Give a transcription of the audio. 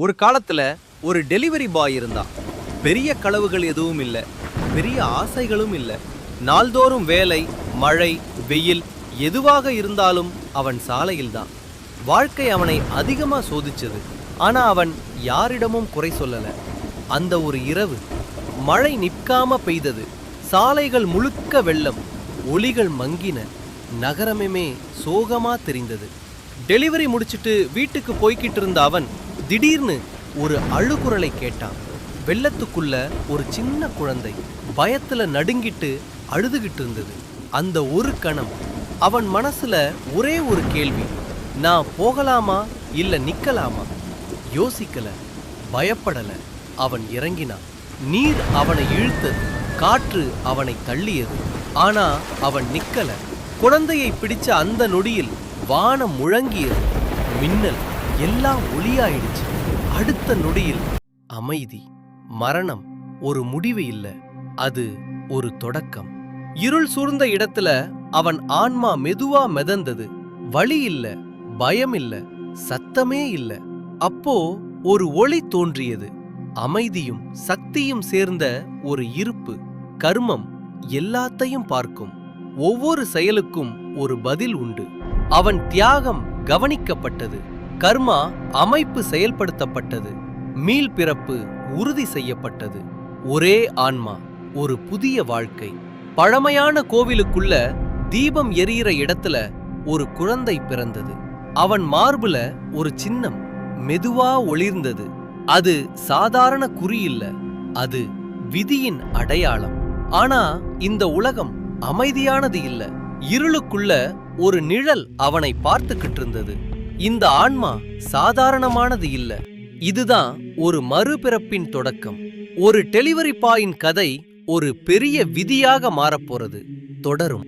ஒரு காலத்துல ஒரு டெலிவரி பாய் இருந்தான். பெரிய கனவுகள் எதுவும் இல்ல, பெரிய ஆசைகளும் இல்ல. நாள்தோறும் வேலை, மழை, வெயில் எதுவாக இருந்தாலும் அவன் சாலையில்தான். வாழ்க்கை அவனை அதிகமா சோதிச்சது. ஆனா அவன் யாரிடமும் குறை சொல்லல. அந்த ஒரு இரவு மழை நிற்காம பெய்தது. சாலைகள் முழுக்க வெள்ளம், ஒளிகள் மங்கின, நகரமே சோகமா தெரிந்தது. டெலிவரி முடிச்சிட்டு வீட்டுக்கு போய்கிட்டு இருந்த அவன் திடீர்னு ஒரு அழுகுரலை கேட்டான். வெள்ளத்துக்குள்ள ஒரு சின்ன குழந்தை பயத்துல நடுங்கிட்டு அழுதுகிட்டு இருந்தது. அந்த ஒரு கணம் அவன் மனசுல ஒரே ஒரு கேள்வி: நான் போகலாமா இல்ல நிக்கலாமா? யோசிக்கல, பயப்படல. அவன் இறங்கினான். நீர் அவனை இழுத்தது, காற்று அவனை தள்ளியது. ஆனா அவன் நிக்கல. குழந்தையை பிடிச்ச அந்த நொடியில் வானம் முழங்கியது. மின்னல், எல்லாம் ஒளியாயிடுச்சு. அடுத்த நொடியில் அமைதி. மரணம் ஒரு முடிவு இல்ல, அது ஒரு தொடக்கம். இருள் சூழ்ந்த இடத்துல அவன் ஆன்மா மெதுவா மிதந்தது. வலி இல்ல, பயம் இல்ல, சத்தமே இல்ல. அப்போ ஒரு ஒளி தோன்றியது. அமைதியும் சக்தியும் சேர்ந்த ஒரு இருப்பு. கர்மம் எல்லாத்தையும் பார்க்கும். ஒவ்வொரு செயலுக்கும் ஒரு பதில் உண்டு. அவன் தியாகம் கவனிக்கப்பட்டது. கர்மா அமைப்பு செயல்படுத்தப்பட்டது. மீள்பிறப்பு உறுதி செய்யப்பட்டது. ஒரே ஆன்மா, ஒரு புதிய வாழ்க்கை. பழமையான கோவிலுக்குள்ள தீபம் எரியிற இடத்துல ஒரு குழந்தை பிறந்தது. அவன் மார்புல ஒரு சின்னம் மெதுவா ஒளிர்ந்தது. அது சாதாரண குறி இல்ல, அது விதியின் அடையாளம். ஆனா இந்த உலகம் அமைதியானது இல்ல. இருளுக்குள்ள ஒரு நிழல் அவனை பார்த்துக்கிட்டு இருந்தது. இந்த ஆன்மா சாதாரணமானது இல்ல. இதுதான் ஒரு மறுபிறப்பின் தொடக்கம். ஒரு டெலிவரி பாயின் கதை ஒரு பெரிய விதியாக மாறப்போறது. தொடரும்.